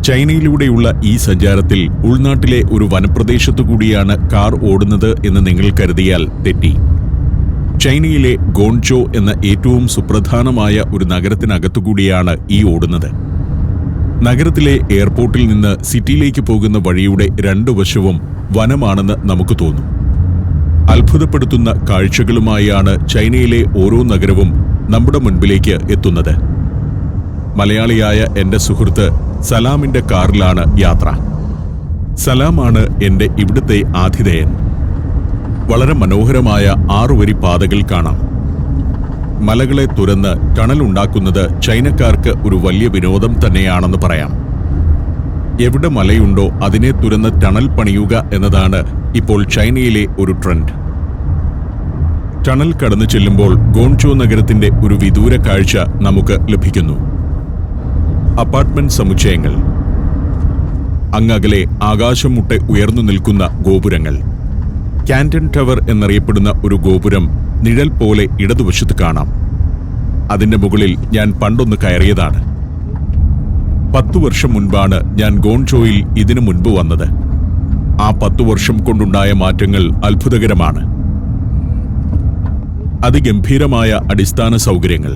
ചൈനയിലൂടെയുള്ള ഈ സഞ്ചാരത്തിൽ ഉൾനാട്ടിലെ ഒരു വനപ്രദേശത്തു കൂടിയാണ് കാർ ഓടുന്നത് എന്ന് നിങ്ങൾ കരുതിയാൽ തെറ്റി. ചൈനയിലെ ഗോൺചോ എന്ന ഏറ്റവും സുപ്രധാനമായ ഒരു നഗരത്തിനകത്തുകൂടിയാണ് ഈ ഓടുന്നത്. നഗരത്തിലെ എയർപോർട്ടിൽ നിന്ന് സിറ്റിയിലേക്ക് പോകുന്ന വഴിയുടെ രണ്ടു വശവും വനമാണെന്ന് നമുക്ക് തോന്നും. അത്ഭുതപ്പെടുത്തുന്ന കാഴ്ചകളുമായാണ് ചൈനയിലെ ഓരോ നഗരവും നമ്മുടെ മുൻപിലേക്ക് എത്തുന്നത്. മലയാളിയായ എൻ്റെ സുഹൃത്ത് സലാമിൻ്റെ കാറിലാണ് യാത്ര. സലാമാണ് എൻ്റെ ഇവിടുത്തെ ആതിഥേയൻ. വളരെ മനോഹരമായ 6 വരി പാതകൾ കാണാം. മലകളെ തുരന്ന് ടണലുണ്ടാക്കുന്നത് ചൈനക്കാർക്ക് ഒരു വലിയ വിനോദം തന്നെയാണെന്ന് പറയാം. എവിടെ മലയുണ്ടോ അതിനെ തുരന്ന് ടണൽ പണിയുക എന്നതാണ് ഇപ്പോൾ ചൈനയിലെ ഒരു ട്രെൻഡ്. ടണൽ കടന്നു ചെല്ലുമ്പോൾ ഗോൺചോ നഗരത്തിന്റെ ഒരു വിദൂര കാഴ്ച നമുക്ക് ലഭിക്കുന്നു. അപ്പാർട്ട്മെന്റ് സമുച്ചയങ്ങൾ, അങ്ങകലെ ആകാശം മുട്ടെ ഉയർന്നു നിൽക്കുന്ന ഗോപുരങ്ങൾ. കാന്റൺ ടവർ എന്നറിയപ്പെടുന്ന ഒരു ഗോപുരം നിഴൽ പോലെ ഇടതുവശത്ത് കാണാം. അതിന്റെ മുകളിൽ ഞാൻ പണ്ടൊന്ന് കയറിയതാണ്. 10 വർഷം മുൻപാണ് ഞാൻ ഗോൺചോയിൽ ഇതിനു മുൻപ് വന്നത്. ആ 10 വർഷം കൊണ്ടുണ്ടായ മാറ്റങ്ങൾ അത്ഭുതകരമാണ്. അതിഗംഭീരമായ അടിസ്ഥാന സൗകര്യങ്ങൾ.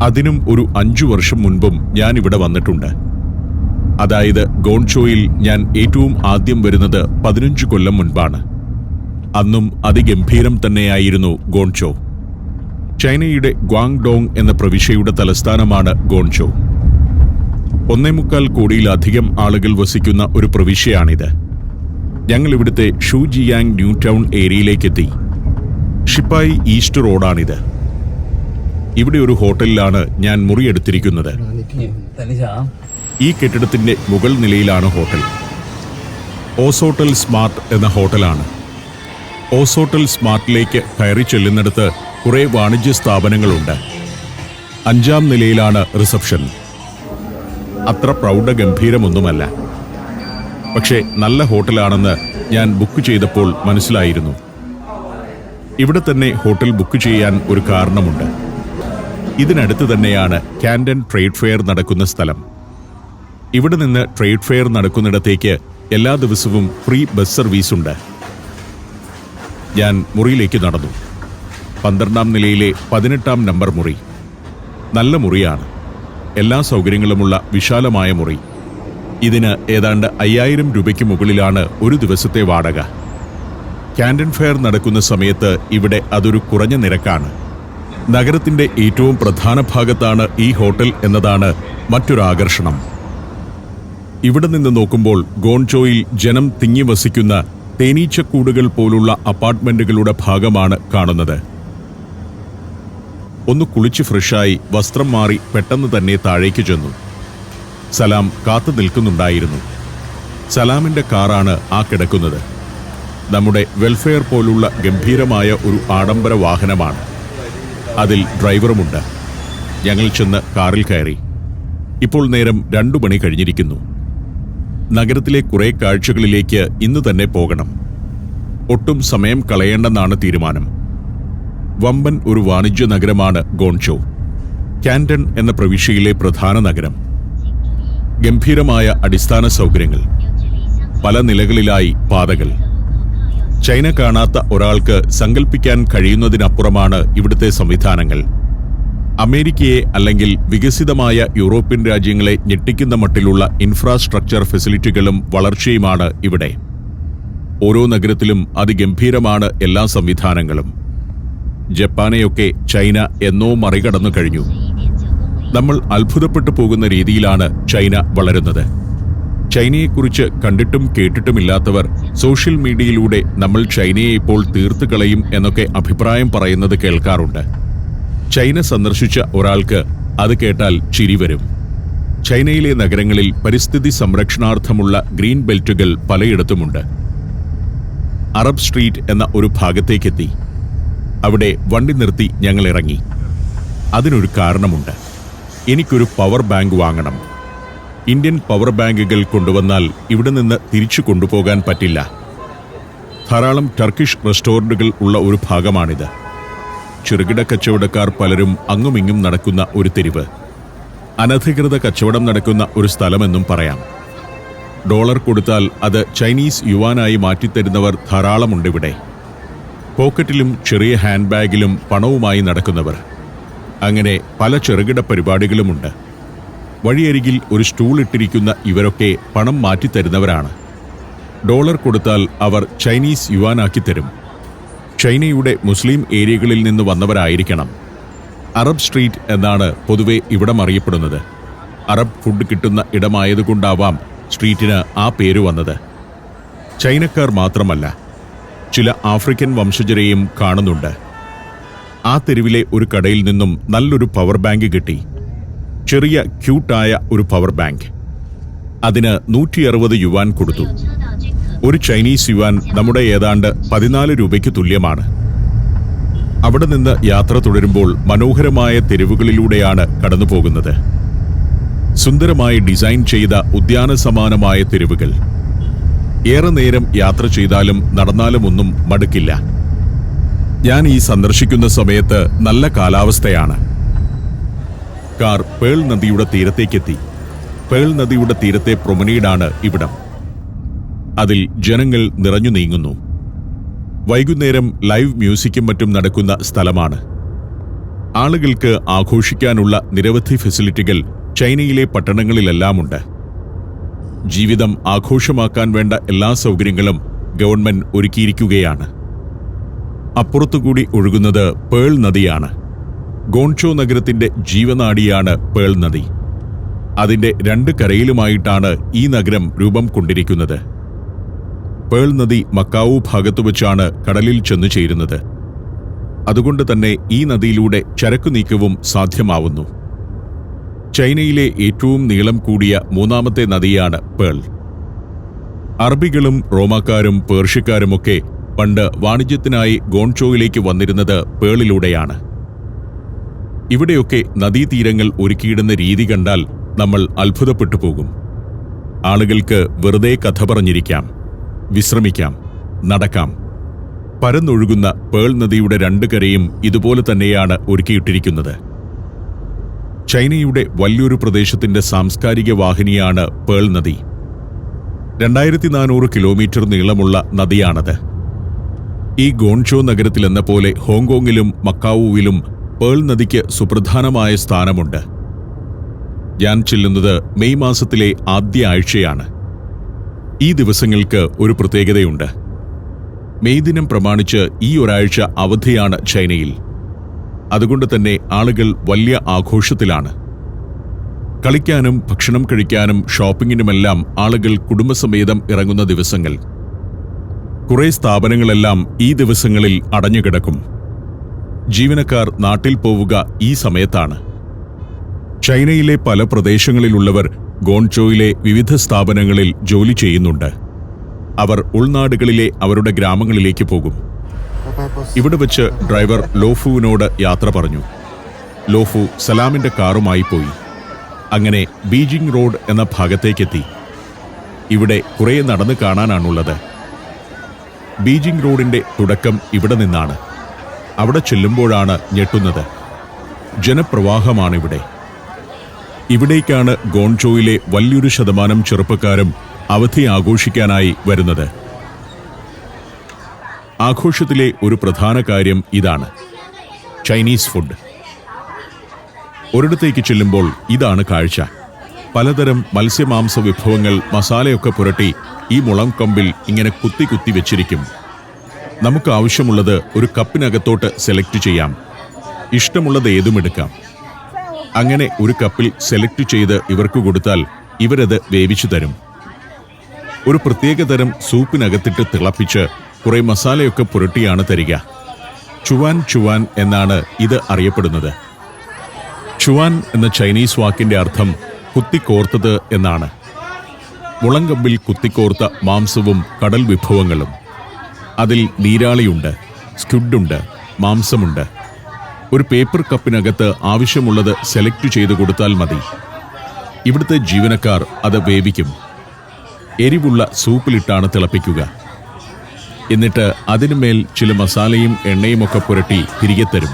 അതിനും ഒരു 5 വർഷം മുൻപും ഞാൻ ഇവിടെ വന്നിട്ടുണ്ട്. അതായത് ഗോൺചോയിൽ ഞാൻ ഏറ്റവും ആദ്യം വരുന്നത് 15 കൊല്ലം മുൻപാണ്. അന്നും അതിഗംഭീരം തന്നെയായിരുന്നു ഗോൺചോ. ചൈനയുടെ ഗ്വാങ്ഡോങ് എന്ന പ്രവിശ്യയുടെ തലസ്ഥാനമാണ് ഗോൺചോ. 1.25 കോടിയിലധികം ആളുകൾ വസിക്കുന്ന ഒരു പ്രവിശ്യയാണിത്. ഞങ്ങൾ ഇവിടുത്തെ ഷൂജിയാങ് ന്യൂ ടൗൺ ഏരിയയിലേക്കെത്തി. ഷിപ്പായി ഈസ്റ്റ് റോഡാണിത്. ഇവിടെ ഒരു ഹോട്ടലിലാണ് ഞാൻ മുറിയെടുത്തിരിക്കുന്നത്. ഈ കെട്ടിടത്തിന്റെ മുകൾ നിലയിലാണ് ഹോട്ടൽ. ഓസോട്ടൽ സ്മാർട്ട് എന്ന ഹോട്ടലാണ്. ഓസോട്ടൽ സ്മാർട്ടിലേക്ക് കയറി ചെല്ലുന്നിടത്ത് കുറെ വാണിജ്യ സ്ഥാപനങ്ങളുണ്ട്. 5-ാം നിലയിലാണ് റിസപ്ഷൻ. അത്ര പ്രൗഢഗംഭീരമൊന്നുമല്ല, പക്ഷേ നല്ല ഹോട്ടലാണെന്ന് ഞാൻ ബുക്ക് ചെയ്തപ്പോൾ മനസ്സിലായിരുന്നു. ഇവിടെ തന്നെ ഹോട്ടൽ ബുക്ക് ചെയ്യാൻ ഒരു കാരണമുണ്ട്. ഇതിനടുത്ത് തന്നെയാണ് കാന്റൺ ട്രേഡ് ഫെയർ നടക്കുന്ന സ്ഥലം. ഇവിടെ നിന്ന് ട്രേഡ് ഫെയർ നടക്കുന്നിടത്തേക്ക് എല്ലാ ദിവസവും ഫ്രീ ബസ് സർവീസ് ഉണ്ട്. ഞാൻ മുറിയിലേക്ക് നടന്നു. 12-ാം നിലയിലെ 18-ാം നമ്പർ മുറി. നല്ല മുറിയാണ്. എല്ലാ സൗകര്യങ്ങളുമുള്ള വിശാലമായ മുറി. ഇതിന് ഏതാണ്ട് 5000 രൂപയ്ക്ക് മുകളിലാണ് ഒരു ദിവസത്തെ വാടക. കാന്റൺ ഫെയർ നടക്കുന്ന സമയത്ത് ഇവിടെ അതൊരു കുറഞ്ഞ നിരക്കാണ്. നഗരത്തിന്റെ ഏറ്റവും പ്രധാന ഭാഗത്താണ് ഈ ഹോട്ടൽ എന്നതാണ് മറ്റൊരു ആകർഷണം. ഇവിടെ നിന്ന് നോക്കുമ്പോൾ ഗോൺചോയിൽ ജനം തിങ്ങി വസിക്കുന്ന തേനീച്ചക്കൂടുകൾ പോലുള്ള അപ്പാർട്ട്മെന്റുകളുടെ ഭാഗമാണ് കാണുന്നത്. ഒന്ന് കുളിച്ച് ഫ്രഷായി വസ്ത്രം മാറി പെട്ടെന്ന് തന്നെ താഴേക്ക് ചെന്നു. സലാം കാത്തു നിൽക്കുന്നുണ്ടായിരുന്നു. സലാമിന്റെ കാറാണ് ആ കിടക്കുന്നത്. നമ്മുടെ വെൽഫെയർ പോലുള്ള ഗംഭീരമായ ഒരു ആഡംബര വാഹനമാണ്. അതിൽ ഡ്രൈവറുമുണ്ട്. ഞങ്ങൾ ചെന്ന് കാറിൽ കയറി. ഇപ്പോൾ നേരം 2 മണി കഴിഞ്ഞിരിക്കുന്നു. നഗരത്തിലെ കുറെ കാഴ്ചകളിലേക്ക് ഇന്ന് തന്നെ പോകണം. ഒട്ടും സമയം കളയേണ്ടെന്നാണ് തീരുമാനം. വമ്പൻ ഒരു വാണിജ്യ നഗരമാണ് ഗോൺചോ. കാന്റൺ എന്ന പ്രവിശ്യയിലെ പ്രധാന നഗരം. ഗംഭീരമായ അടിസ്ഥാന സൗകര്യങ്ങൾ, പല നിലകളിലായി പാതകൾ. ചൈന കാണാത്ത ഒരാൾക്ക് സങ്കല്പിക്കാൻ കഴിയുന്നതിനപ്പുറമാണ് ഇവിടുത്തെ സംവിധാനങ്ങൾ. അമേരിക്കയെ അല്ലെങ്കിൽ വികസിതമായ യൂറോപ്യൻ രാജ്യങ്ങളെ ഞെട്ടിക്കുന്ന മട്ടിലുള്ള ഇൻഫ്രാസ്ട്രക്ചർ ഫെസിലിറ്റികളും വളർച്ചയുമാണ് ഇവിടെ. ഓരോ നഗരത്തിലും അതിഗംഭീരമാണ് എല്ലാ സംവിധാനങ്ങളും. ജപ്പാനെയൊക്കെ ചൈന എന്നോ മറികടന്നു കഴിഞ്ഞു. നമ്മൾ അത്ഭുതപ്പെട്ടു പോകുന്ന രീതിയിലാണ് ചൈന വളരുന്നത്. ചൈനയെക്കുറിച്ച് കണ്ടിട്ടും കേട്ടിട്ടുമില്ലാത്തവർ സോഷ്യൽ മീഡിയയിലൂടെ നമ്മൾ ചൈനയെ ഇപ്പോൾ തീർത്തു കളയും എന്നൊക്കെ അഭിപ്രായം പറയുന്നത് കേൾക്കാറുണ്ട്. ചൈന സന്ദർശിച്ച ഒരാൾക്ക് അത് കേട്ടാൽ ചിരി വരും. ചൈനയിലെ നഗരങ്ങളിൽ പരിസ്ഥിതി സംരക്ഷണാർത്ഥമുള്ള ഗ്രീൻ ബെൽറ്റുകൾ പലയിടത്തുമുണ്ട്. അറബ് സ്ട്രീറ്റ് എന്ന ഒരു ഭാഗത്തേക്കെത്തി. അവിടെ വണ്ടി നിർത്തി ഞങ്ങൾ ഇറങ്ങി. അതിനൊരു കാരണമുണ്ട്. എനിക്കൊരു പവർ ബാങ്ക് വാങ്ങണം. ഇന്ത്യൻ പവർ ബാങ്കുകൾ കൊണ്ടുവന്നാൽ ഇവിടെ നിന്ന് തിരിച്ചു കൊണ്ടുപോകാൻ പറ്റില്ല. ധാരാളം ടർക്കിഷ് റെസ്റ്റോറന്റുകൾ ഉള്ള ഒരു ഭാഗമാണിത്. ചെറുകിട കച്ചവടക്കാർ പലരും അങ്ങുമിങ്ങും നടക്കുന്ന ഒരു തെരുവ്. അനധികൃത കച്ചവടം നടക്കുന്ന ഒരു സ്ഥലമെന്നും പറയാം. ഡോളർ കൊടുത്താൽ അത് ചൈനീസ് യുവാനായി മാറ്റിത്തരുന്നവർ ധാരാളമുണ്ടിവിടെ. പോക്കറ്റിലും ചെറിയ ഹാൻഡ് ബാഗിലും പണവുമായി നടക്കുന്നവർ. അങ്ങനെ പല ചെറുകിട പരിപാടികളുമുണ്ട്. വഴിയരികിൽ ഒരു സ്റ്റൂൾ ഇട്ടിരിക്കുന്ന ഇവരൊക്കെ പണം മാറ്റിത്തരുന്നവരാണ്. ഡോളർ കൊടുത്താൽ അവർ ചൈനീസ് യുവാനാക്കി തരും. ചൈനയുടെ മുസ്ലിം ഏരിയകളിൽ നിന്ന് വന്നവരായിരിക്കണം. അറബ് സ്ട്രീറ്റ് എന്നാണ് പൊതുവെ ഇവിടം അറിയപ്പെടുന്നത്. അറബ് ഫുഡ് കിട്ടുന്ന ഇടമായതുകൊണ്ടാവാം സ്ട്രീറ്റിന് ആ പേര് വന്നത്. ചൈനക്കാർ മാത്രമല്ല, ചില ആഫ്രിക്കൻ വംശജരെയും കാണുന്നുണ്ട്. ആ തെരുവിലെ ഒരു കടയിൽ നിന്നും നല്ലൊരു പവർ ബാങ്ക് കിട്ടി. ചെറിയ ക്യൂട്ടായ ഒരു പവർ ബാങ്ക്. അതിന് 160 യുവാൻ കൊടുത്തു. ഒരു ചൈനീസ് യുവാൻ നമ്മുടെ ഏതാണ്ട് 14 രൂപയ്ക്ക് തുല്യമാണ്. അവിടെ നിന്ന് യാത്ര തുടരുമ്പോൾ മനോഹരമായ തെരുവുകളിലൂടെയാണ് കടന്നുപോകുന്നത്. സുന്ദരമായി ഡിസൈൻ ചെയ്ത ഉദ്യാന സമാനമായ തെരുവുകൾ. ഏറെ നേരം യാത്ര ചെയ്താലും നടന്നാലും ഒന്നും മടുക്കില്ല. ഞാൻ ഈ സന്ദർശിക്കുന്ന സമയത്ത് നല്ല കാലാവസ്ഥയാണ്. കാർ പേൾ നദിയുടെ തീരത്തേക്കെത്തി. പേൾ നദിയുടെ തീരത്തെ പ്രൊമനീഡാണ് ഇവിടം. അതിൽ ജനങ്ങൾ നിറഞ്ഞു നീങ്ങുന്നു. വൈകുന്നേരം ലൈവ് മ്യൂസിക്കും മറ്റും നടക്കുന്ന സ്ഥലമാണ്. ആളുകൾക്ക് ആഘോഷിക്കാനുള്ള നിരവധി ഫെസിലിറ്റികൾ ചൈനയിലെ പട്ടണങ്ങളിലെല്ലാമുണ്ട്. ജീവിതം ആഘോഷമാക്കാൻ വേണ്ട എല്ലാ സൗകര്യങ്ങളും ഗവൺമെന്റ് ഒരുക്കിയിരിക്കുകയാണ്. അപ്പുറത്തുകൂടി ഒഴുകുന്നത് പേൾ നദിയാണ്. ഗോൺചോ നഗരത്തിന്റെ ജീവനാഡിയാണ് പേൾ നദി. അതിന്റെ 2 കരയിലുമായിട്ടാണ് ഈ നഗരം രൂപം കൊണ്ടിരിക്കുന്നത്. പേൾ നദി മക്കാവു ഭാഗത്തു വച്ചാണ് കടലിൽ ചെന്നു ചേരുന്നത്. അതുകൊണ്ട് തന്നെ ഈ നദിയിലൂടെ ചരക്കു നീക്കവും സാധ്യമാവുന്നു. ചൈനയിലെ ഏറ്റവും നീളം കൂടിയ 3ാമത്തെ നദിയാണ് പേൾ. അറബികളും റോമാക്കാരും പേർഷ്യക്കാരുമൊക്കെ പണ്ട് വാണിജ്യത്തിനായി ഗോൺചോയിലേക്ക് വന്നിരുന്നത് പേളിലൂടെയാണ്. ഇവിടെയൊക്കെ നദീതീരങ്ങൾ ഒരുക്കിയിടുന്ന രീതി കണ്ടാൽ നമ്മൾ അത്ഭുതപ്പെട്ടു പോകും. ആളുകൾക്ക് വെറുതെ കഥ പറഞ്ഞിരിക്കാം, വിശ്രമിക്കാം, നടക്കാം. പരന്നൊഴുകുന്ന പേൾ നദിയുടെ 2 കരയും ഇതുപോലെ തന്നെയാണ് ഒരുക്കിയിട്ടിരിക്കുന്നത്. ചൈനയുടെ വലിയൊരു പ്രദേശത്തിന്റെ സാംസ്കാരിക വാഹിനിയാണ് പേൾ നദി. 2400 കിലോമീറ്റർ നീളമുള്ള നദിയാണത്. ഈ ഗോൺചോ നഗരത്തിലെന്ന പോലെ ഹോങ്കോങ്ങിലും മക്കാവുവിലും പേൾ നദിക്ക് സുപ്രധാനമായ സ്ഥാനമുണ്ട്. ഞാൻ ചെല്ലുന്നത് മെയ് മാസത്തിലെ ആദ്യ ആഴ്ചയാണ്. ഈ ദിവസങ്ങൾക്ക് ഒരു പ്രത്യേകതയുണ്ട്. മെയ് ദിനം പ്രമാണിച്ച് ഈ ഒരാഴ്ച അവധിയാണ് ചൈനയിൽ. അതുകൊണ്ട് തന്നെ ആളുകൾ വലിയ ആഘോഷത്തിലാണ്. കളിക്കാനും ഭക്ഷണം കഴിക്കാനും ഷോപ്പിങ്ങിനുമെല്ലാം ആളുകൾ കുടുംബസമേതം ഇറങ്ങുന്ന ദിവസങ്ങൾ. കുറെ സ്ഥാപനങ്ങളെല്ലാം ഈ ദിവസങ്ങളിൽ അടഞ്ഞുകിടക്കും. ജീവനക്കാർ നാട്ടിൽ പോവുക ഈ സമയത്താണ്. ചൈനയിലെ പല പ്രദേശങ്ങളിലുള്ളവർ ഗോൺചോയിലെ വിവിധ സ്ഥാപനങ്ങളിൽ ജോലി ചെയ്യുന്നുണ്ട്. അവർ ഉൾനാടുകളിലെ അവരുടെ ഗ്രാമങ്ങളിലേക്ക് പോകും. ഇവിടെ വെച്ച് ഡ്രൈവർ ലോഫുവിനോട് യാത്ര പറഞ്ഞു. ലോഫു സലാമിന്റെ കാറുമായി പോയി. അങ്ങനെ ബീജിംഗ് റോഡ് എന്ന ഭാഗത്തേക്കെത്തി. ഇവിടെ കുറേ നടന്നു കാണാനാണുള്ളത്. ബീജിംഗ് റോഡിന്റെ തുടക്കം ഇവിടെ നിന്നാണ്. അവിടെ ചെല്ലുമ്പോഴാണ് ഞെട്ടുന്നത്. ജനപ്രവാഹമാണിവിടെ. ഇവിടേക്കാണ് ഗോൺചോയിലെ വലിയൊരു ശതമാനം ചെറുപ്പക്കാരും അവധി ആഘോഷിക്കാനായി വരുന്നത്. ആഘോഷത്തിലെ ഒരു പ്രധാന കാര്യം ഇതാണ്: ചൈനീസ് ഫുഡ്. ഒരിടത്തേക്ക് ചെല്ലുമ്പോൾ ഇതാണ് കാഴ്ച. പലതരം മത്സ്യമാംസ വിഭവങ്ങൾ മസാലയൊക്കെ പുരട്ടി ഈ മുളം കമ്പിൽ ഇങ്ങനെ കുത്തി കുത്തി വെച്ചിരിക്കും. നമുക്ക് ആവശ്യമുള്ളത് ഒരു കപ്പിനകത്തോട്ട് സെലക്ട് ചെയ്യാം. ഇഷ്ടമുള്ളത് ഏതും എടുക്കാം. അങ്ങനെ ഒരു കപ്പിൽ സെലക്ട് ചെയ്ത് ഇവർക്ക് കൊടുത്താൽ ഇവരത് വേവിച്ചു തരും. ഒരു പ്രത്യേകതരം സൂപ്പിനകത്തിട്ട് തിളപ്പിച്ച് കുറെ മസാലയൊക്കെ പുരട്ടിയാണ് തരിക. ചുവാൻ ചുവാൻ എന്നാണ് ഇത് അറിയപ്പെടുന്നത്. ചുവാൻ എന്ന ചൈനീസ് വാക്കിന്റെ അർത്ഥം കുത്തിക്കോർത്തത് എന്നാണ്. മുളങ്കമ്പിൽ കുത്തിക്കോർത്ത മാംസവും കടൽ വിഭവങ്ങളും. അതിൽ നീരാളിയുണ്ട്, സ്ക്വിഡുണ്ട്, മാംസമുണ്ട്. ഒരു പേപ്പർ കപ്പിനകത്ത് ആവശ്യമുള്ളത് സെലക്ട് ചെയ്ത് കൊടുത്താൽ മതി. ഇവിടുത്തെ ജീവനക്കാർ അത് വേവിക്കും. എരിവുള്ള സൂപ്പിലിട്ടാണ് തിളപ്പിക്കുക. എന്നിട്ട് അതിനുമേൽ ചില മസാലയും എണ്ണയുമൊക്കെ പുരട്ടി തിരികെ തരും.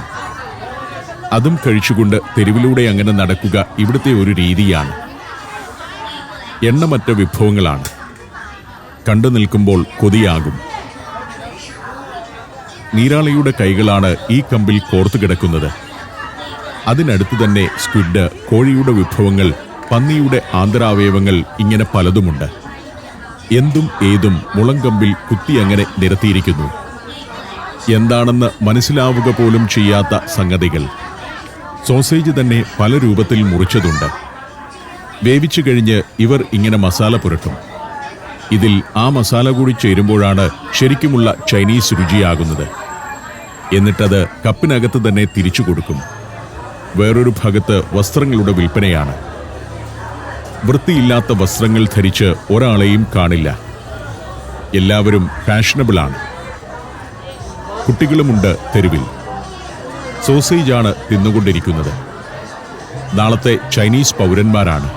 അതും കഴിച്ചുകൊണ്ട് തെരുവിലൂടെ അങ്ങനെ നടക്കുക ഇവിടുത്തെ ഒരു രീതിയാണ്. എണ്ണമറ്റ വിഭവങ്ങളാണ്. കണ്ടു നിൽക്കുമ്പോൾ കൊതിയാകും. നീരാളിയുടെ കൈകളാണ് ഈ കമ്പിൽ കോർത്തു കിടക്കുന്നത്. അതിനടുത്ത് തന്നെ സ്ക്വിഡ്, കോഴിയുടെ വിഭവങ്ങൾ, പന്നിയുടെ ആന്തരാവയവങ്ങൾ, ഇങ്ങനെ പലതുമുണ്ട്. എന്തും ഏതും മുളങ്കമ്പിൽ കുത്തി അങ്ങനെ നിരത്തിയിരിക്കുന്നു. എന്താണെന്ന് മനസ്സിലാവുക പോലും ചെയ്യാത്ത സംഗതികൾ. സോസേജ് തന്നെ പല രൂപത്തിൽ മുറിച്ചതുണ്ട്. വേവിച്ചു കഴിഞ്ഞ് ഇവർ ഇങ്ങനെ മസാല പുരട്ടും. ഇതിൽ ആ മസാല കൂടി ചേരുമ്പോഴാണ് ശരിക്കുമുള്ള ചൈനീസ് രുചിയാകുന്നത്. എന്നിട്ടത് കപ്പിനകത്ത് തന്നെ തിരിച്ചു കൊടുക്കും. വേറൊരു ഭാഗത്ത് വസ്ത്രങ്ങളുടെ വിൽപ്പനയാണ്. വൃത്തിയില്ലാത്ത വസ്ത്രങ്ങൾ ധരിച്ച് ഒരാളെയും കാണില്ല. എല്ലാവരും ഫാഷനബിളാണ്. കുട്ടികളുമുണ്ട് തെരുവിൽ. സോസേജാണ് തിന്നുകൊണ്ടിരിക്കുന്നത്. നാളത്തെ ചൈനീസ് പൗരന്മാരാണ്.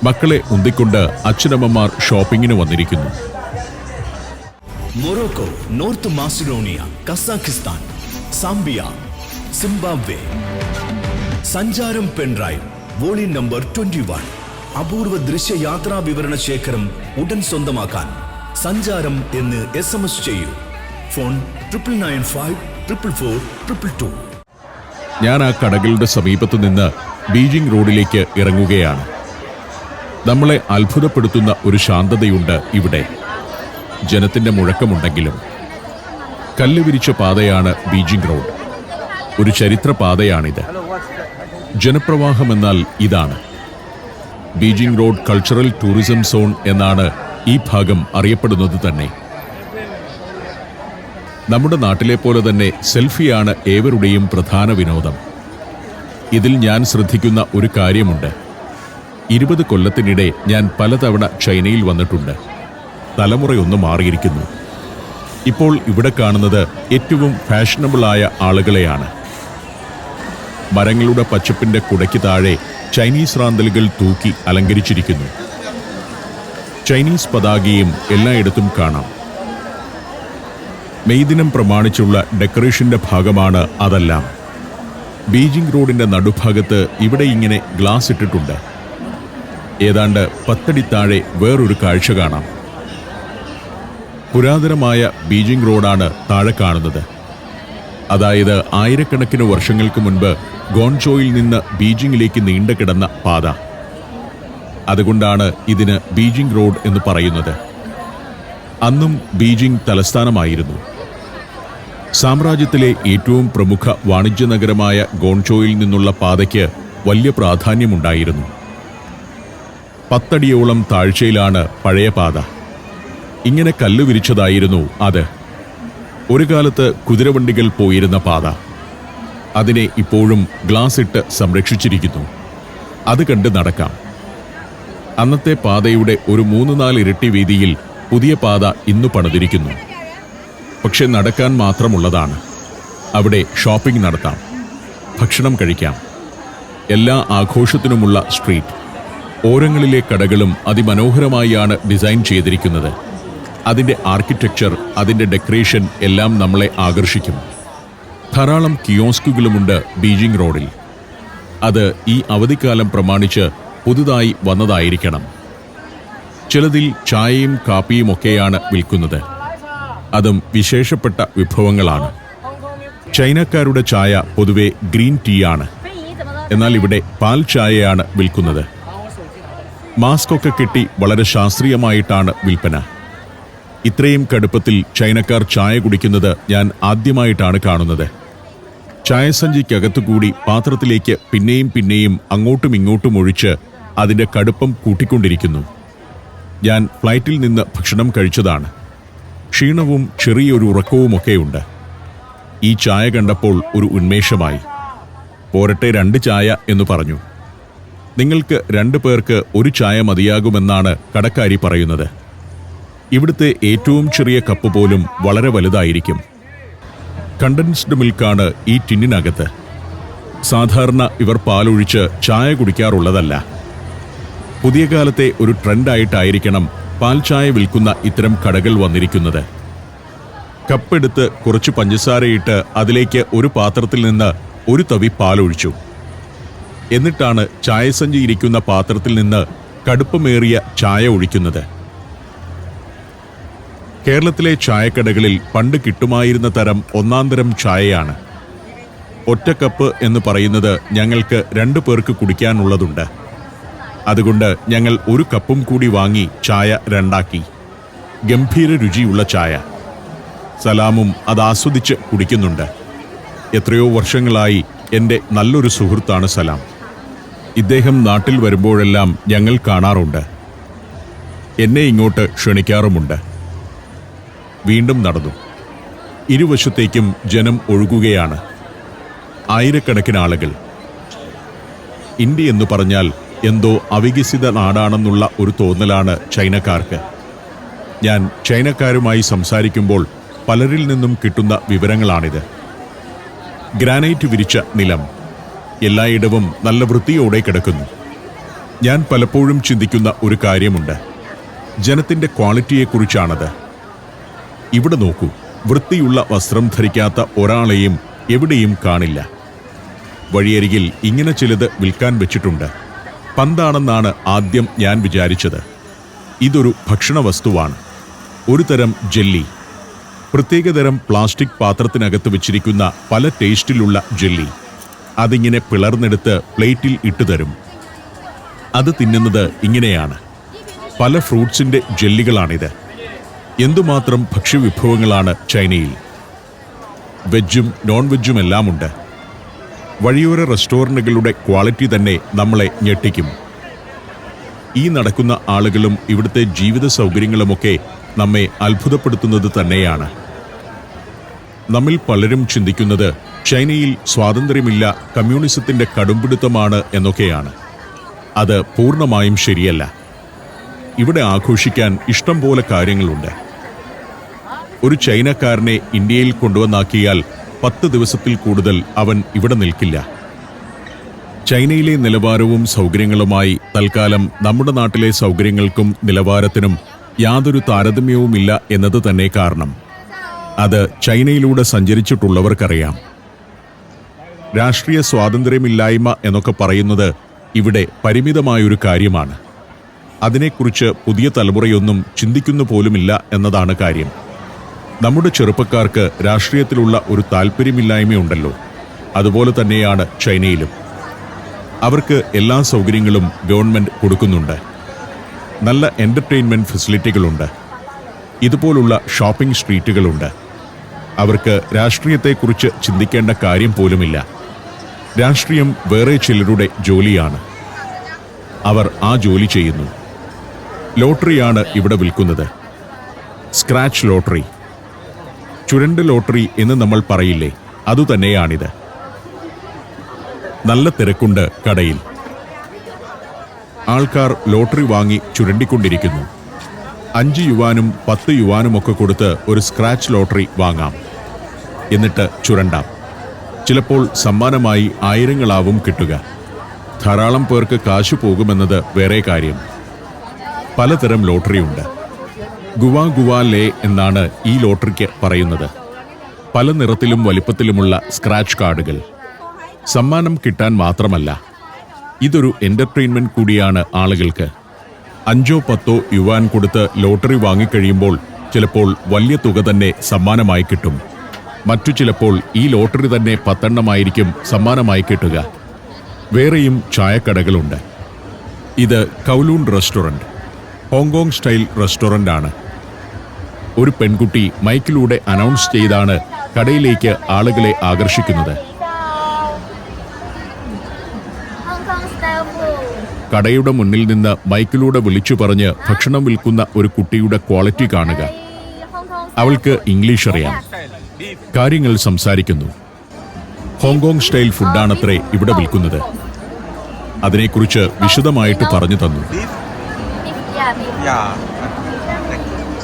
മക്കളെ ഉന്തിക്കൊണ്ട് അച്ഛനമ്മമാർ ഷോപ്പിങ്ങിന് വന്നിരിക്കുന്നു. Morocco, north Macedonia, Kazakhstan, Zambia, Zimbabwe. സഞ്ചാരം പെൻഡ്രൈവ് വോളിയം നമ്പർ 21. അപൂർവ ദൃശ്യയാത്രാ വിവരണ ശേഖരം ഉടൻ സ്വന്തമാക്കാൻ സഞ്ചാരം എന്ന് SMS ചെയ്യൂ. ഫോൺ 9995444222. ഞാൻ ആ കടകളുടെ സമീപത്തു നിന്ന് ബീജിംഗ് റോഡിലേക്ക് ഇറങ്ങുകയാണ്. നമ്മളെ അത്ഭുതപ്പെടുത്തുന്ന ഒരു ശാന്തതയുണ്ട് ഇവിടെ. ജനത്തിന്റെ മുഴക്കമുണ്ടെങ്കിലും. കല്ല് വിരിച്ച പാതയാണ് ബീജിംഗ് റോഡ്. ഒരു ചരിത്ര പാതയാണിത്. ജനപ്രവാഹമെന്നാൽ ഇതാണ്. Beijing road cultural tourism zone എന്നാണ് ഈ ഭാഗം അറിയപ്പെടുന്നത് തന്നെ. നമ്മുടെ നാട്ടിലെ പോലെ തന്നെ സെൽഫിയാണ് ഏവരുടെയും പ്രധാന വിനോദം. ഇതിൽ ഞാൻ ശ്രദ്ധിക്കുന്ന ഒരു കാര്യമുണ്ട്. 20 കൊല്ലത്തിനിടെ ഞാൻ പലതവണ ചൈനയിൽ വന്നിട്ടുണ്ട്. തലമുറയൊന്ന് മാറിയിരിക്കുന്നു. ഇപ്പോൾ ഇവിടെ കാണുന്നത് ഏറ്റവും ഫാഷനബിളായ ആളുകളെയാണ്. മരങ്ങളുടെ പച്ചപ്പിന്റെ കുടയ്ക്ക് താഴെ ചൈനീസ് റാന്തലുകൾ തൂക്കി അലങ്കരിച്ചിരിക്കുന്നു. ചൈനീസ് പതാകയും എല്ലായിടത്തും കാണാം. മെയ് ദിനം പ്രമാണിച്ചുള്ള ഡെക്കറേഷന്റെ ഭാഗമാണ് അതെല്ലാം. ബീജിംഗ് റോഡിന്റെ നടുഭാഗത്ത് ഇവിടെ ഇങ്ങനെ ഗ്ലാസ് ഇട്ടിട്ടുണ്ട്. ഏതാണ്ട് 10 അടി താഴെ വേറൊരു കാഴ്ച കാണാം. പുരാതനമായ ബീജിംഗ് റോഡാണ് താഴെ കാണുന്നത്. അതായത് ആയിരക്കണക്കിന് വർഷങ്ങൾക്ക് മുൻപ് ഗോൺചോയിൽ നിന്ന് ബീജിംഗിലേക്ക് നീണ്ടുകിടന്ന പാത. അതുകൊണ്ടാണ് ഇതിന് ബീജിംഗ് റോഡ് എന്ന് പറയുന്നത്. അന്നും ബീജിംഗ് തലസ്ഥാനമായിരുന്നു. സാമ്രാജ്യത്തിലെ ഏറ്റവും പ്രമുഖ വാണിജ്യ നഗരമായ ഗോൺചോയിൽ നിന്നുള്ള പാതയ്ക്ക് വലിയ പ്രാധാന്യമുണ്ടായിരുന്നു. 10 അടിയോളം താഴ്ചയിലാണ് പഴയ പാത. ഇങ്ങനെ കല്ല് വിരിച്ചതായിരുന്നു അത്. ഒരു കാലത്ത് കുതിരവണ്ടികൾ പോയിരുന്ന പാത. അതിനെ ഇപ്പോഴും ഗ്ലാസ് ഇട്ട് സംരക്ഷിച്ചിരിക്കുന്നു. അത് കണ്ട് നടക്കാം. അന്നത്തെ പാതയുടെ ഒരു 3-4 ഇരട്ടി വീതിയിൽ പുതിയ പാത ഇന്നു പണിതിരിക്കുന്നു. പക്ഷെ നടക്കാൻ മാത്രമുള്ളതാണ്. അവിടെ ഷോപ്പിംഗ് നടത്താം, ഭക്ഷണം കഴിക്കാം. എല്ലാ ആഘോഷത്തിനുമുള്ള സ്ട്രീറ്റ്. ഓരങ്ങളിലെ കടകളും അതിമനോഹരമായാണ് ഡിസൈൻ ചെയ്തിരിക്കുന്നത്. അതിൻ്റെ ആർക്കിടെക്ചർ, അതിൻ്റെ ഡെക്കറേഷൻ എല്ലാം നമ്മളെ ആകർഷിക്കും. ധാരാളം കിയോസ്കുകളുമുണ്ട് ബീജിംഗ് റോഡിൽ. അത് ഈ അവധിക്കാലം പ്രമാണിച്ച് പുതുതായി വന്നതായിരിക്കണം. ചിലതിൽ ചായയും കാപ്പിയും ഒക്കെയാണ് വിൽക്കുന്നത്. അതും വിശേഷപ്പെട്ട വിഭവങ്ങളാണ്. ചൈനക്കാരുടെ ചായ പൊതുവെ ഗ്രീൻ ടീ ആണ്. എന്നാൽ ഇവിടെ പാൽ ചായയാണ് വിൽക്കുന്നത്. മാസ്കൊക്കെ കെട്ടി വളരെ ശാസ്ത്രീയമായിട്ടാണ് വിൽപ്പന. ഇത്രയും കടുപ്പത്തിൽ ചൈനക്കാർ ചായ കുടിക്കുന്നത് ഞാൻ ആദ്യമായിട്ടാണ് കാണുന്നത്. ചായസഞ്ചിക്കകത്തുകൂടി പാത്രത്തിലേക്ക് പിന്നെയും പിന്നെയും അങ്ങോട്ടും ഇങ്ങോട്ടും ഒഴിച്ച് അതിൻ്റെ കടുപ്പം കൂട്ടിക്കൊണ്ടിരിക്കുന്നു. ഞാൻ ഫ്ലൈറ്റിൽ നിന്ന് ഭക്ഷണം കഴിച്ചതാണ്. ക്ഷീണവും ചെറിയൊരു ഉറക്കവുമൊക്കെയുണ്ട്. ഈ ചായ കണ്ടപ്പോൾ ഒരു ഉന്മേഷമായി. പോരട്ടെ 2 ചായ എന്ന് പറഞ്ഞു. നിങ്ങൾക്ക് 2 പേർക്ക് ഒരു ചായ മതിയാകുമെന്നാണ് കടക്കാരി പറയുന്നത്. ഇവിടുത്തെ ഏറ്റവും ചെറിയ കപ്പ് പോലും വളരെ വലുതായിരിക്കും. കണ്ടൻസ്ഡ് മിൽക്കാണ് ഈ ടിന്നിനകത്ത്. സാധാരണ ഇവർ പാലൊഴിച്ച് ചായ കുടിക്കാറുള്ളതല്ല. പുതിയ കാലത്തെ ഒരു ട്രെൻഡായിട്ടായിരിക്കണം പാൽ ചായ വിൽക്കുന്ന ഇത്തരം കടകൾ വന്നിരിക്കുന്നത്. കപ്പെടുത്ത് കുറച്ച് പഞ്ചസാരയിട്ട് അതിലേക്ക് ഒരു പാത്രത്തിൽ നിന്ന് ഒരു തവി പാലൊഴിച്ചു. എന്നിട്ടാണ് ചായസഞ്ചി ഇരിക്കുന്ന പാത്രത്തിൽ നിന്ന് കടുപ്പമേറിയ ചായ ഒഴിക്കുന്നത്. കേരളത്തിലെ ചായക്കടകളിൽ പണ്ട് കിട്ടുമായിരുന്ന തരം ഒന്നാന്തരം ചായയാണ്. ഒറ്റ കപ്പ് എന്ന് പറയുന്നത് ഞങ്ങൾക്ക് 2 പേർക്ക് കുടിക്കാനുള്ളതുണ്ട്. അതുകൊണ്ട് ഞങ്ങൾ 1 കപ്പും കൂടി വാങ്ങി ചായ 2ആക്കി. ഗംഭീര രുചിയുള്ള ചായ. സലാമും അത് ആസ്വദിച്ച് കുടിക്കുന്നുണ്ട്. എത്രയോ വർഷങ്ങളായി എൻ്റെ നല്ലൊരു സുഹൃത്താണ് സലാം. ഇദ്ദേഹം നാട്ടിൽ വരുമ്പോഴെല്ലാം ഞങ്ങൾ കാണാറുണ്ട്. എന്നെ ഇങ്ങോട്ട് ക്ഷണിക്കാറുമുണ്ട്. വീണ്ടും നടന്നു. ഇരുവശത്തേക്കും ജനം ഒഴുകുകയാണ്. ആയിരക്കണക്കിന് ആളുകൾ. ഇന്ത്യ എന്ന് പറഞ്ഞാൽ എന്തോ അവികസിത നാടാണെന്നുള്ള ഒരു തോന്നലാണ് ചൈനക്കാർക്ക്. ഞാൻ ചൈനക്കാരുമായി സംസാരിക്കുമ്പോൾ പലരിൽ നിന്നും കിട്ടുന്ന വിവരങ്ങളാണിത്. ഗ്രാനൈറ്റ് വിരിച്ച നിലം, എല്ലായിടവും നല്ല വൃത്തിയോടെ കിടക്കുന്നു. ഞാൻ പലപ്പോഴും ചിന്തിക്കുന്ന ഒരു കാര്യമുണ്ട്. ജനത്തിൻ്റെ ക്വാളിറ്റിയെക്കുറിച്ചാണത്. ഇവിടെ നോക്കൂ, വൃത്തിയുള്ള വസ്ത്രം ധരിക്കാത്ത ഒരാളെയും എവിടെയും കാണില്ല. വഴിയരികിൽ ഇങ്ങനെ ചിലത് വിൽക്കാൻ വെച്ചിട്ടുണ്ട്. പന്താണെന്നാണ് ആദ്യം ഞാൻ വിചാരിച്ചത്. ഇതൊരു ഭക്ഷണ വസ്തുവാണ്. ഒരു തരം ജെല്ലി. പ്രത്യേകതരം പ്ലാസ്റ്റിക് പാത്രത്തിനകത്ത് വെച്ചിരിക്കുന്ന പല ടേസ്റ്റിലുള്ള ജെല്ലി. അതിങ്ങനെ പിളർന്നെടുത്ത് പ്ലേറ്റിൽ ഇട്ടുതരും. അത് തിന്നുന്നത് ഇങ്ങനെയാണ്. പല ഫ്രൂട്ട്സിൻ്റെ ജെല്ലികളാണിത്. എന്തുമാത്രം ഭക്ഷ്യവിഭവങ്ങളാണ് ചൈനയിൽ. വെജും നോൺ വെജുമെല്ലാമുണ്ട്. വഴിയോര റെസ്റ്റോറൻറ്റുകളുടെ ക്വാളിറ്റി തന്നെ നമ്മളെ ഞെട്ടിക്കും. ഈ നടക്കുന്ന ആളുകളും ഇവിടുത്തെ ജീവിത സൗകര്യങ്ങളുമൊക്കെ നമ്മെ അത്ഭുതപ്പെടുത്തുന്നത് തന്നെയാണ്. നമ്മിൽ പലരും ചിന്തിക്കുന്നത് ചൈനയിൽ സ്വാതന്ത്ര്യമില്ല, കമ്മ്യൂണിസത്തിൻ്റെ കടുംപിടുത്തമാണ് എന്നൊക്കെയാണ്. അത് പൂർണ്ണമായും ശരിയല്ല. ഇവിടെ ആഘോഷിക്കാൻ ഇഷ്ടം പോലെ കാര്യങ്ങളുണ്ട്. ഒരു ചൈനക്കാരനെ ഇന്ത്യയിൽ കൊണ്ടുവന്നാക്കിയാൽ 10 ദിവസത്തിൽ കൂടുതൽ അവൻ ഇവിടെ നിൽക്കില്ല. ചൈനയിലെ നിലവാരവും സൗകര്യങ്ങളുമായി തൽക്കാലം നമ്മുടെ നാട്ടിലെ സൗകര്യങ്ങൾക്കും നിലവാരത്തിനും യാതൊരു താരതമ്യവുമില്ല എന്നത് തന്നെ കാരണം. അത് ചൈനയിലൂടെ സഞ്ചരിച്ചിട്ടുള്ളവർക്കറിയാം. രാഷ്ട്രീയ സ്വാതന്ത്ര്യമില്ലായ്മ എന്നൊക്കെ പറയുന്നത് ഇവിടെ പരിമിതമായൊരു കാര്യമാണ്. അതിനെക്കുറിച്ച് പുതിയ തലമുറയൊന്നും ചിന്തിക്കുന്നു പോലുമില്ല എന്നതാണ് കാര്യം. നമ്മുടെ ചെറുപ്പക്കാർക്ക് രാഷ്ട്രീയത്തിലുള്ള ഒരു താല്പര്യമില്ലായ്മയുണ്ടല്ലോ, അതുപോലെ തന്നെയാണ് ചൈനയിലും. അവർക്ക് എല്ലാ സൗകര്യങ്ങളും ഗവൺമെൻറ് കൊടുക്കുന്നുണ്ട്. നല്ല എൻ്റർടൈൻമെൻറ്റ് ഫെസിലിറ്റികളുണ്ട്. ഇതുപോലുള്ള ഷോപ്പിംഗ് സ്ട്രീറ്റുകളുണ്ട്. അവർക്ക് രാഷ്ട്രീയത്തെക്കുറിച്ച് ചിന്തിക്കേണ്ട കാര്യം പോലുമില്ല. രാഷ്ട്രീയം വേറെ ചിലരുടെ ജോലിയാണ്. അവർ ആ ജോലി ചെയ്യുന്നു. ലോട്ടറിയാണ് ഇവിടെ വിൽക്കുന്നത്. സ്ക്രാച്ച് ലോട്ടറി, ചുരണ്ട് ലോട്ടറി എന്ന് നമ്മൾ പറയില്ലേ, അതുതന്നെയാണിത്. നല്ല തിരക്കുണ്ട് കടയിൽ. ആൾക്കാർ ലോട്ടറി വാങ്ങി ചുരണ്ടിക്കൊണ്ടിരിക്കുന്നു. 5 യുവാനും 10 യുവാനുമൊക്കെ കൊടുത്ത് ഒരു സ്ക്രാച്ച് ലോട്ടറി വാങ്ങാം. എന്നിട്ട് ചുരണ്ടാം. ചിലപ്പോൾ സമ്മാനമായി ആയിരങ്ങളാവും കിട്ടുക. ധാരാളം പേർക്ക് കാശു പോകുമെന്നത് വേറെ കാര്യം. പലതരം ലോട്ടറിയുണ്ട്. ഗുവാ ഗുവാ ലേ എന്നാണ് ഈ ലോട്ടറിക്ക് പറയുന്നത്. പല നിറത്തിലും വലിപ്പത്തിലുമുള്ള സ്ക്രാച്ച് കാർഡുകൾ. സമ്മാനം കിട്ടാൻ മാത്രമല്ല, ഇതൊരു എൻ്റർടൈൻമെൻറ്റ് കൂടിയാണ് ആളുകൾക്ക്. 5-10 യുവാൻ കൊടുത്ത് ലോട്ടറി വാങ്ങിക്കഴിയുമ്പോൾ ചിലപ്പോൾ വലിയ തുക തന്നെ സമ്മാനമായി കിട്ടും. മറ്റു ചിലപ്പോൾ ഈ ലോട്ടറി തന്നെ 10 എണ്ണമായിരിക്കും സമ്മാനമായി കിട്ടുക. വേറെയും ചായക്കടകളുണ്ട്. ഇത് കൗലൂൺ റെസ്റ്റോറൻറ്റ്, ഹോങ്കോങ് സ്റ്റൈൽ റെസ്റ്റോറൻ്റാണ്. ഒരു പെൺകുട്ടി മൈക്കിലൂടെ അനൗൺസ് ചെയ്താണ് കടയിലേക്ക് ആളുകളെ ആകർഷിക്കുന്നത്. കടയുടെ മുന്നിൽ നിന്ന് മൈക്കിലൂടെ വിളിച്ചു പറഞ്ഞ് ഭക്ഷണം വിൽക്കുന്ന ഒരു കുട്ടിയുടെ ക്വാളിറ്റി കാണുക. അവൾക്ക് ഇംഗ്ലീഷ് അറിയാം. കാര്യങ്ങൾ സംസാരിക്കുന്നു. ഹോങ്കോങ് സ്റ്റൈൽ ഫുഡാണത്രേ ഇവിടെ വിൽക്കുന്നത്. അതിനെക്കുറിച്ച് വിശദമായിട്ട് പറഞ്ഞു തന്നു.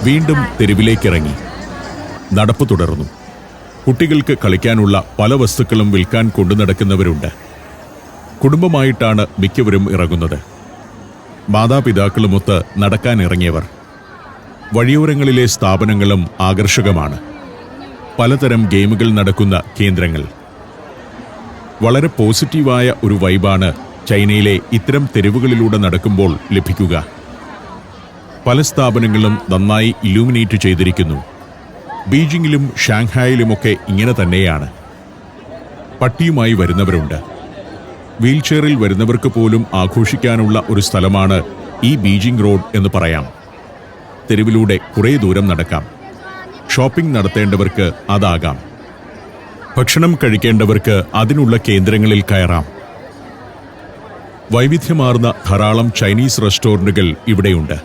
വീണ്ടും തെരുവിലേക്കിറങ്ങി. നടപ്പ് തുടർന്നു. കുട്ടികൾക്ക് കളിക്കാനുള്ള പല വസ്തുക്കളും വിൽക്കാൻ കൊണ്ടു നടക്കുന്നവരുണ്ട്. കുടുംബമായിട്ടാണ് മിക്കവരും ഇറങ്ങുന്നത്. മാതാപിതാക്കളുമൊത്ത് നടക്കാനിറങ്ങിയവർ. വഴിയോരങ്ങളിലെ സ്ഥാപനങ്ങളും ആകർഷകമാണ്. പലതരം ഗെയിമുകൾ നടക്കുന്ന കേന്ദ്രങ്ങൾ. വളരെ പോസിറ്റീവായ ഒരു വൈബാണ് ചൈനയിലെ ഇത്തരം തെരുവുകളിലൂടെ നടക്കുമ്പോൾ ലഭിക്കുക. പല സ്ഥാപനങ്ങളും നന്നായി ഇലൂമിനേറ്റ് ചെയ്തിരിക്കുന്നു. ബീജിംഗിലും ഷാങ്ഹായിലുമൊക്കെ ഇങ്ങനെ തന്നെയാണ്. പട്ടിയുമായി വരുന്നവരുണ്ട്. വീൽചെയറിൽ വരുന്നവർക്ക് പോലും ആഘോഷിക്കാനുള്ള ഒരു സ്ഥലമാണ് ഈ ബീജിംഗ് റോഡ് എന്ന് പറയാം. തെരുവിലൂടെ കുറേ ദൂരം നടക്കാം. ഷോപ്പിംഗ് നടത്തേണ്ടവർക്ക് അതാകാം. ഭക്ഷണം കഴിക്കേണ്ടവർക്ക് അതിനുള്ള കേന്ദ്രങ്ങളിൽ കയറാം. വൈവിധ്യമാർന്ന ധാരാളം ചൈനീസ് റെസ്റ്റോറന്റുകൾ ഇവിടെയുണ്ട്.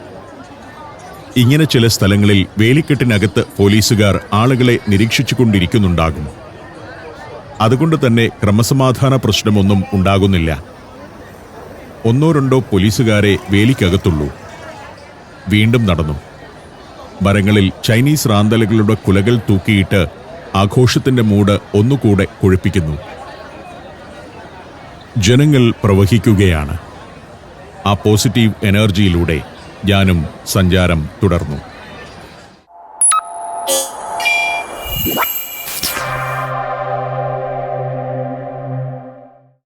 ഇങ്ങനെ ചില സ്ഥലങ്ങളിൽ വേലിക്കെട്ടിനകത്ത് പോലീസുകാർ ആളുകളെ നിരീക്ഷിച്ചുകൊണ്ടിരിക്കുന്നുണ്ടാകും. അതുകൊണ്ട് തന്നെ ക്രമസമാധാന പ്രശ്നമൊന്നും ഉണ്ടാകുന്നില്ല. 1-2 പോലീസുകാരെ വേലിക്കകത്തുള്ളൂ. വീണ്ടും നടന്നു. മരങ്ങളിൽ ചൈനീസ് റാന്തലുകളുടെ കുലകൾ തൂക്കിയിട്ട് ആഘോഷത്തിന്റെ മൂഡ് ഒന്നുകൂടെ കൊഴുപ്പിക്കുന്നു. ജനങ്ങൾ പ്രവഹിക്കുകയാണ്. ആ പോസിറ്റീവ് എനർജിയിലൂടെ ഞാനും സഞ്ചാരം തുടർന്നു.